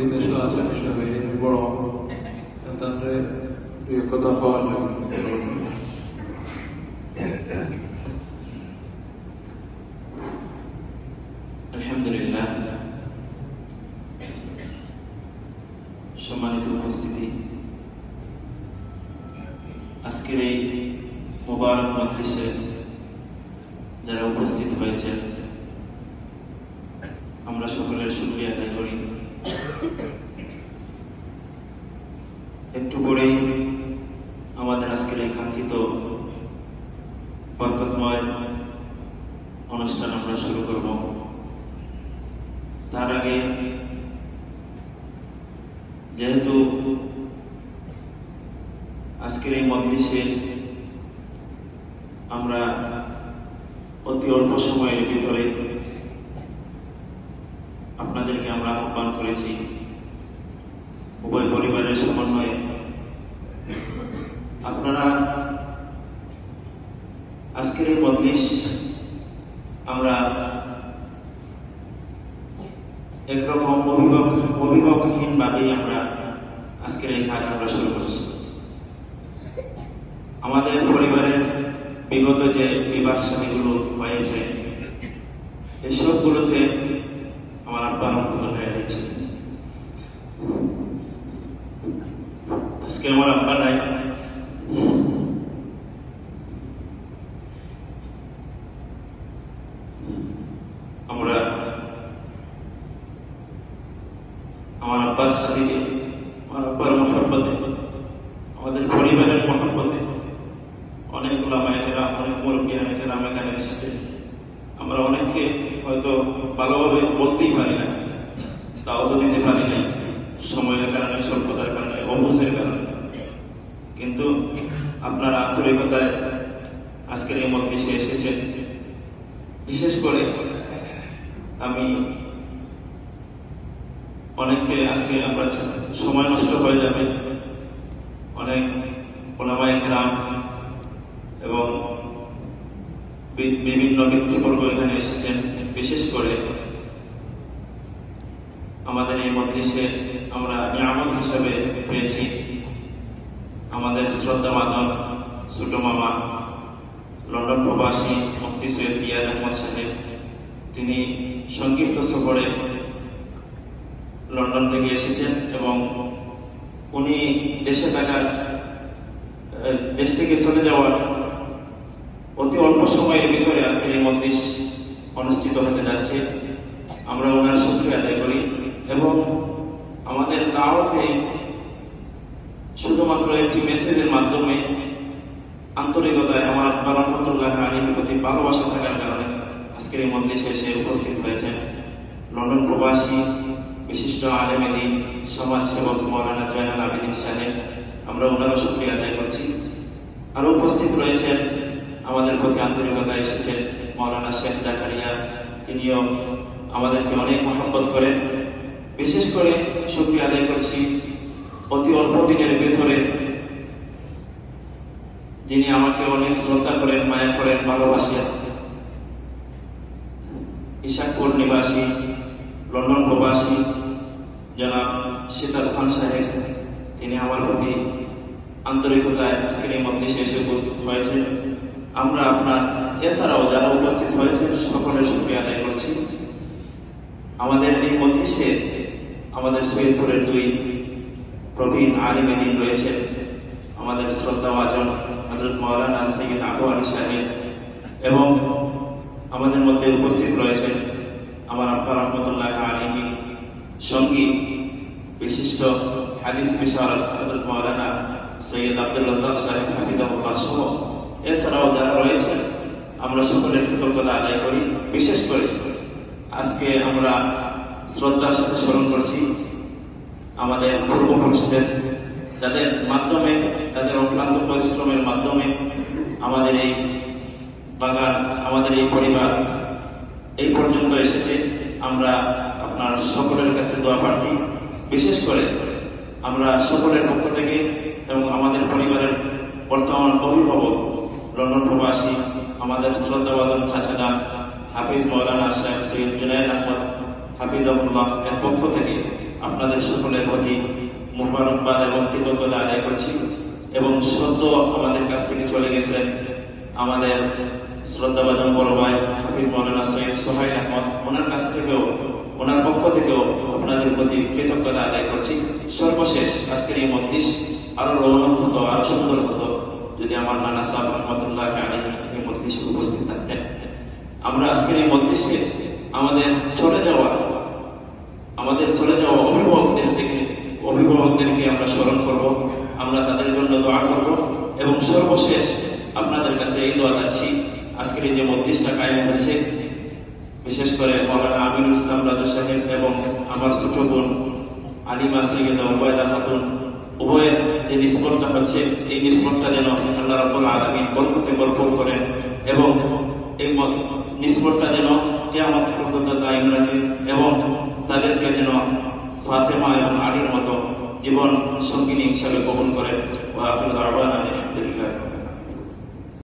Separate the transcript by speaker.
Speaker 1: বিদেশ আছেন হিসাবে বড় তাদের কথা হওয়ার
Speaker 2: আলহামদুলিল্লাহ। সম্মানিত উপস্থিতি, আজকের এই মুবারক মজলিসে যারা উপস্থিত হয়েছেন, আমরা সকলের শুকরিয়া আদায় করি। একটু পরেই আমাদের আজকের এই কাঙ্ক্ষিত বরকতময় অনুষ্ঠান আমরা শুরু করব। তার আগে যেহেতু আজকের এই মজলিসে আমরা অতি অল্প সময়ের ভিতরে আপনাদেরকে আমরা আহ্বান করেছি উভয় পরিবারের সমন্বয়ে। আপনারা আজকের এই মজলিস আমরা একরকম অভিভাবকহীন ভাবেই আমরা আজকের এই কাজ আমরা শুরু করছি। আমাদের পরিবারের বিগত যে বিবাহ শাদীগুলো হয়েছে, এসবগুলোতে আমার আব্বা রহমতুল্লাহ হয়েছে। আজকে আমার আব্বা নাই। আমরা আমার আব্বার সাথে, আমার আব্বার মহব্বতে, আমাদের পরিবারের মহব্বতে অনেক ওলামায়ে কেরাম, অনেক মুরব্বিয়ানে কেরাম এখানে এসেছে। আমরা অনেককে হয়তো ভালোভাবে বলতেই পারি না, তাও তো দিতে পারি না, সময়ের কারণে, স্বল্পতার কারণে, অবুঝের কারণে। কিন্তু আপনার আন্তরিকতায় আজকের এই মজলিসে এসেছেন। বিশেষ করে আমি অনেককে আজকে আমরা সময় নষ্ট হয়ে যাবে, অনেক ওলামায়ে কেরাম এবং বিভিন্ন ব্যক্তিবর্গ এখানে এসেছেন। বিশেষ করে আমাদের এই মজলিসে আমরা নিয়ামত হিসাবে পেয়েছি আমাদের শ্রদ্ধাভাজন ছোট মামা, লন্ডন প্রবাসী মুফতি সৈয়দ ইয়াদ আহমদ সাহেব। তিনি সংক্ষিপ্ত সফরে লন্ডন থেকে এসেছেন এবং উনি দেশ থেকে চলে যাওয়ার অতি অল্প সময়ের ভিতরে আজকে এই মজলিস অনুষ্ঠিত হতে যাচ্ছে। আমরা ওনার শুকরিয়া আদায় করি এবং আমাদের দাওয়াতে শুধুমাত্র একটি মেসেজের মাধ্যমে আন্তরিকতায় আমার আব্বা রহমতুল্লাহ আলাইহির প্রতি ভালোবাসা থাকার কারণে আজকের এই মজলিসে এসে উপস্থিত হয়েছেন লন্ডন প্রবাসী বিশিষ্ট আলেম দ্বীন সমাজ সেবক মাওলানা জয়নাল আবেদিন সাহেব। আমরা ওনারও শুকরিয়া আদায় করছি। আরো উপস্থিত রয়েছেন, আমাদের প্রতি আন্তরিকতা এসেছেন মাওলানা শেখ জাকারিয়া। তিনিও আমাদেরকে অনেক মহব্বত করেন। বিশেষ করে শুকরিয়া আদায় করছি অতি অল্প দিনের ভেতরে যিনি আমাকে অনেক শ্রদ্ধা করেন, মায়া করেন, ভালোবাসেন, ইশাকপুর নিবাসী লন্ডন প্রবাসী জনাব সিদ্ধার্থ খান সাহেব। তিনি আমার প্রতি আন্তরিকতায় আজকের এই মজলিসে এসে উপস্থিত হয়েছে। আমরা আপনার এছাড়াও যারা উপস্থিত হয়েছে সকলের শুকরিয়া আদায় করছি। আমাদের এই মজলিসে আমাদের সৈয়দপুরের দুই প্রবীণ আলিম দ্বীন রয়েছেন, আমাদের শ্রদ্ধাভাজন হযরত মাওলানা সৈয়দ আবু আলী সাহেব এবং আমাদের মধ্যে উপস্থিত রয়েছেন আমার আব্বা রহমতুল্লাহ আলাইহি সঙ্গী বিশিষ্ট হাদিস বিশারদ হযরত মাওলানা সৈয়দ আব্দুল রাজ্জাক সাহেব হাফিজাহুল্লাহ সহ এছাড়াও যারা রয়েছেন, আমরা সকলের কৃতজ্ঞতা আদায় করি। বিশেষ করে আজকে আমরা শ্রদ্ধার সাথে স্মরণ করছি আমাদের পূর্বপুরুষদের, যাদের মাধ্যমে, তাদের অক্লান্ত পরিশ্রমের মাধ্যমে আমাদের এই বাগান, আমাদের এই পরিবার এই পর্যন্ত এসেছে। আমরা আপনার সকলের কাছে দোয়া প্রার্থী। বিশেষ করে আমরা সকলের পক্ষ থেকে এবং আমাদের পরিবারের বর্তমান অভিভাবক লন্ডন প্রবাসী আমাদের শ্রদ্ধাভাজন চাচাদা হাফিজ মাওলানা শেখ সৈয়দ জুনায়েদ আহমদ হাফিজাহুল্লাহ এর পক্ষ থেকে আপনাদের সকলের প্রতি মোবারকবাদ এবং কৃতজ্ঞতা আদায় করছি। এবং সদ্য আমাদের কাছ থেকে চলে গেছেন আমাদের শ্রদ্ধাভাজন বড় ভাই হাফিজ মাওলানা সৈয়দ সোহাইল আহমদ, ওনার কাছ থেকেও, ওনার পক্ষ থেকেও আপনাদের প্রতি কৃতজ্ঞতা আদায় করছি। সর্বশেষ আজকের এই মজলিস আরো রৌনক হতো, আরো সুন্দর হতো যদি আমার নানা সাহেব রহমতুল্লাহ আলাইহি এই মজলিসে উপস্থিত থাকতেন। আমরা আজকের এই মজলিসে আমাদের চলে যাওয়া অভিভাবকদেরকে আমরা স্মরণ করব, আমরা তাদের জন্য দোয়া করব এবং সর্বশেষ আপনাদের কাছে এই দোয়া চাচ্ছি, আজকের এই যে মজলিসটা কায়েম হচ্ছে, বিশেষ করে মাওলানা আমিনুল ইসলাম রাজু সাহেব এবং আমার ছোট বোন আলিমা সৈয়দা উবায়দা খাতুন, উভয়ের যে নিষ্পত্তিটা হচ্ছে, এই নিষ্পত্তিটা যেন আল্লাহ রাব্বুল আলামিন বরকতে ভরপুর করেন এবং এই নিষ্পত্তিটা যেন কিয়ামত পর্যন্ত কায়েম রাখেন এবং তাদেরকে যেন ফাতেমা এবং আলীর মতো জীবন সঙ্গিনী হিসাবে কবুল করেন।